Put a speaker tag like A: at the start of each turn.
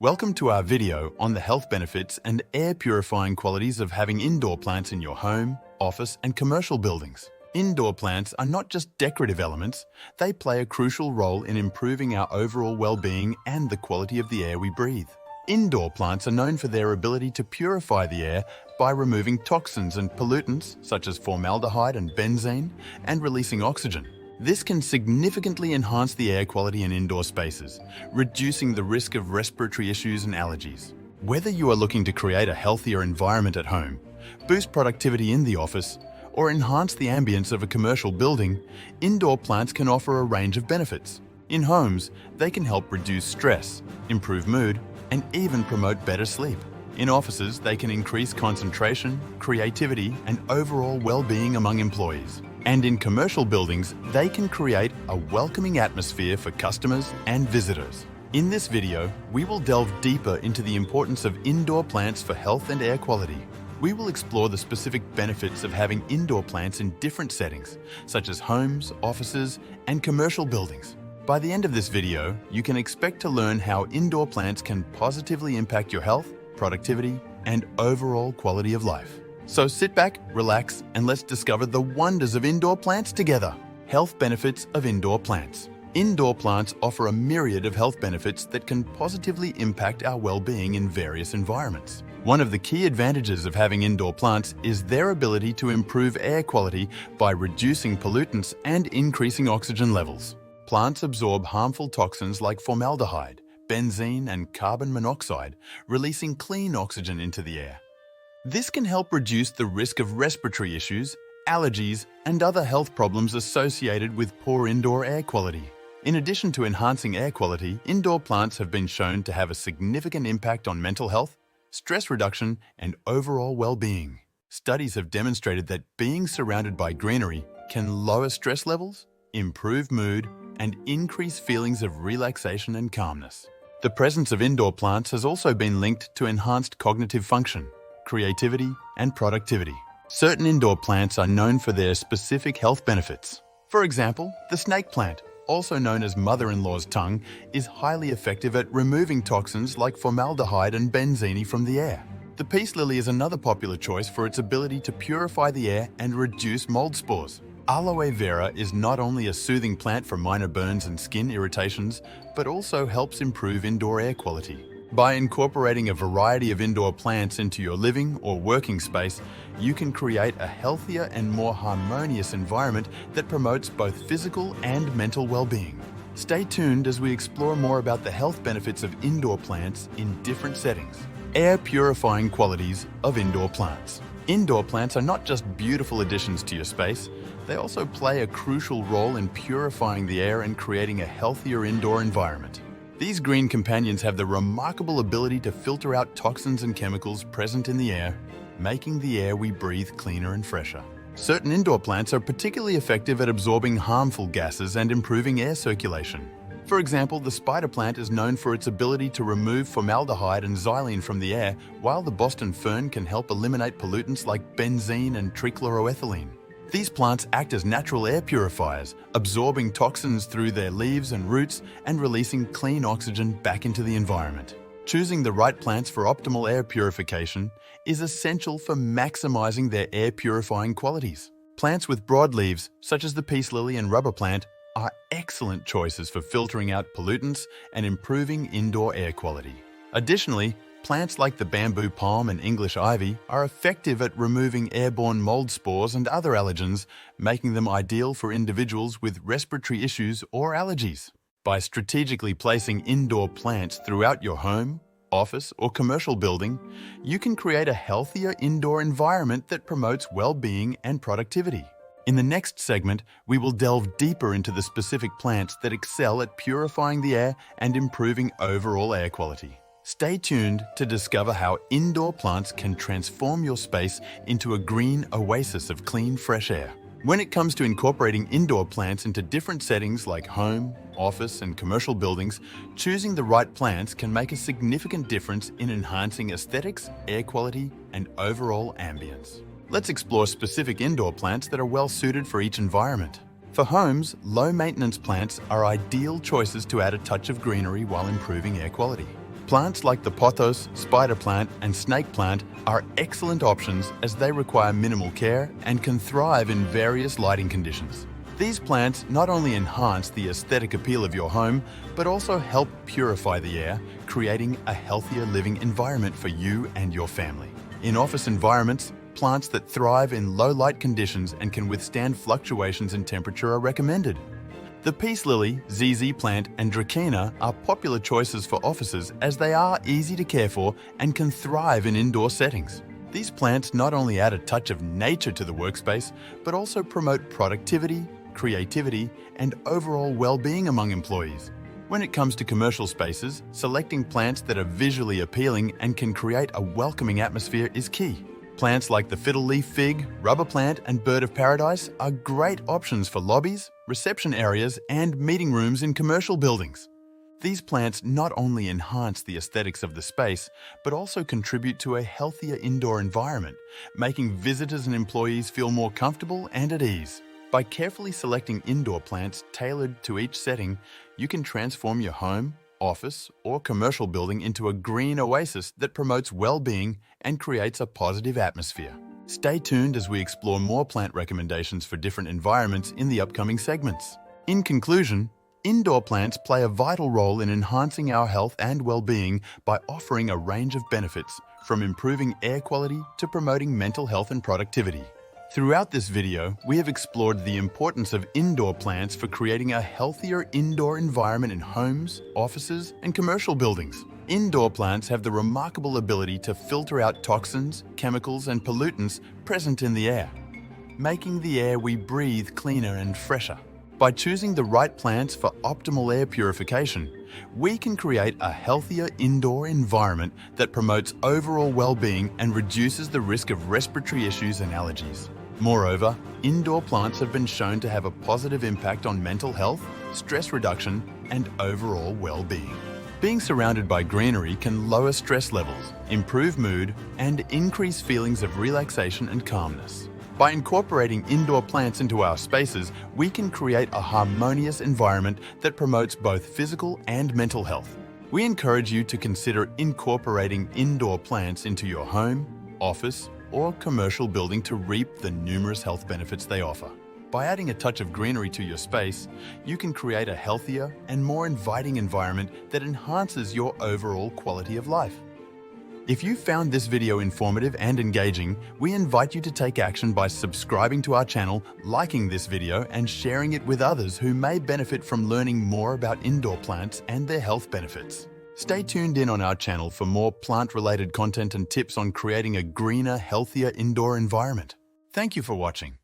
A: Welcome to our video on the health benefits and air purifying qualities of having indoor plants in your home, office, and commercial buildings. Indoor plants are not just decorative elements, they play a crucial role in improving our overall well-being and the quality of the air we breathe. Indoor plants are known for their ability to purify the air by removing toxins and pollutants such as formaldehyde and benzene and releasing oxygen. This can significantly enhance the air quality in indoor spaces, reducing the risk of respiratory issues and allergies. Whether you are looking to create a healthier environment at home, boost productivity in the office, or enhance the ambience of a commercial building, indoor plants can offer a range of benefits. In homes, they can help reduce stress, improve mood, and even promote better sleep. In offices, they can increase concentration, creativity, and overall well-being among employees. And in commercial buildings, they can create a welcoming atmosphere for customers and visitors. In this video, we will delve deeper into the importance of indoor plants for health and air quality. We will explore the specific benefits of having indoor plants in different settings, such as homes, offices, and commercial buildings. By the end of this video, you can expect to learn how indoor plants can positively impact your health, productivity, and overall quality of life. So sit back, relax, and let's discover the wonders of indoor plants together. Health benefits of indoor plants. Indoor plants offer a myriad of health benefits that can positively impact our well-being in various environments. One of the key advantages of having indoor plants is their ability to improve air quality by reducing pollutants and increasing oxygen levels. Plants absorb harmful toxins like formaldehyde, benzene, and carbon monoxide, releasing clean oxygen into the air. This can help reduce the risk of respiratory issues, allergies, and other health problems associated with poor indoor air quality. In addition to enhancing air quality, indoor plants have been shown to have a significant impact on mental health, stress reduction, and overall well-being. Studies have demonstrated that being surrounded by greenery can lower stress levels, improve mood, and increase feelings of relaxation and calmness. The presence of indoor plants has also been linked to enhanced cognitive function, creativity, and productivity. Certain indoor plants are known for their specific health benefits. For example, the snake plant, also known as mother-in-law's tongue, is highly effective at removing toxins like formaldehyde and benzene from the air. The peace lily is another popular choice for its ability to purify the air and reduce mold spores. Aloe vera is not only a soothing plant for minor burns and skin irritations, but also helps improve indoor air quality. By incorporating a variety of indoor plants into your living or working space, you can create a healthier and more harmonious environment that promotes both physical and mental well-being. Stay tuned as we explore more about the health benefits of indoor plants in different settings. Air purifying qualities of indoor plants. Indoor plants are not just beautiful additions to your space, they also play a crucial role in purifying the air and creating a healthier indoor environment. These green companions have the remarkable ability to filter out toxins and chemicals present in the air, making the air we breathe cleaner and fresher. Certain indoor plants are particularly effective at absorbing harmful gases and improving air circulation. For example, the spider plant is known for its ability to remove formaldehyde and xylene from the air, while the Boston fern can help eliminate pollutants like benzene and trichloroethylene. These plants act as natural air purifiers, absorbing toxins through their leaves and roots and releasing clean oxygen back into the environment. Choosing the right plants for optimal air purification is essential for maximizing their air purifying qualities. Plants with broad leaves, such as the peace lily and rubber plant, are excellent choices for filtering out pollutants and improving indoor air quality. Additionally, plants like the bamboo palm and English ivy are effective at removing airborne mold spores and other allergens, making them ideal for individuals with respiratory issues or allergies. By strategically placing indoor plants throughout your home, office, or commercial building, you can create a healthier indoor environment that promotes well-being and productivity. In the next segment, we will delve deeper into the specific plants that excel at purifying the air and improving overall air quality. Stay tuned to discover how indoor plants can transform your space into a green oasis of clean, fresh air. When it comes to incorporating indoor plants into different settings like home, office, and commercial buildings, choosing the right plants can make a significant difference in enhancing aesthetics, air quality, and overall ambience. Let's explore specific indoor plants that are well suited for each environment. For homes, low-maintenance plants are ideal choices to add a touch of greenery while improving air quality. Plants like the pothos, spider plant, and snake plant are excellent options as they require minimal care and can thrive in various lighting conditions. These plants not only enhance the aesthetic appeal of your home, but also help purify the air, creating a healthier living environment for you and your family. In office environments, plants that thrive in low light conditions and can withstand fluctuations in temperature are recommended. The peace lily, ZZ plant, and dracaena are popular choices for offices as they are easy to care for and can thrive in indoor settings. These plants not only add a touch of nature to the workspace, but also promote productivity, creativity, and overall well-being among employees. When it comes to commercial spaces, selecting plants that are visually appealing and can create a welcoming atmosphere is key. Plants like the fiddle leaf fig, rubber plant, and bird of paradise are great options for lobbies, reception areas, and meeting rooms in commercial buildings. These plants not only enhance the aesthetics of the space, but also contribute to a healthier indoor environment, making visitors and employees feel more comfortable and at ease. By carefully selecting indoor plants tailored to each setting, you can transform your home, office, or commercial building into a green oasis that promotes well-being and creates a positive atmosphere. Stay tuned as we explore more plant recommendations for different environments in the upcoming segments. In conclusion, indoor plants play a vital role in enhancing our health and well-being by offering a range of benefits, from improving air quality to promoting mental health and productivity. Throughout this video, we have explored the importance of indoor plants for creating a healthier indoor environment in homes, offices, and commercial buildings. Indoor plants have the remarkable ability to filter out toxins, chemicals, and pollutants present in the air, making the air we breathe cleaner and fresher. By choosing the right plants for optimal air purification, we can create a healthier indoor environment that promotes overall well-being and reduces the risk of respiratory issues and allergies. Moreover, indoor plants have been shown to have a positive impact on mental health, stress reduction, and overall well-being. Being surrounded by greenery can lower stress levels, improve mood, and increase feelings of relaxation and calmness. By incorporating indoor plants into our spaces, we can create a harmonious environment that promotes both physical and mental health. We encourage you to consider incorporating indoor plants into your home, office, or commercial building to reap the numerous health benefits they offer. By adding a touch of greenery to your space, you can create a healthier and more inviting environment that enhances your overall quality of life. If you found this video informative and engaging, we invite you to take action by subscribing to our channel, liking this video, and sharing it with others who may benefit from learning more about indoor plants and their health benefits. Stay tuned in on our channel for more plant-related content and tips on creating a greener, healthier indoor environment. Thank you for watching.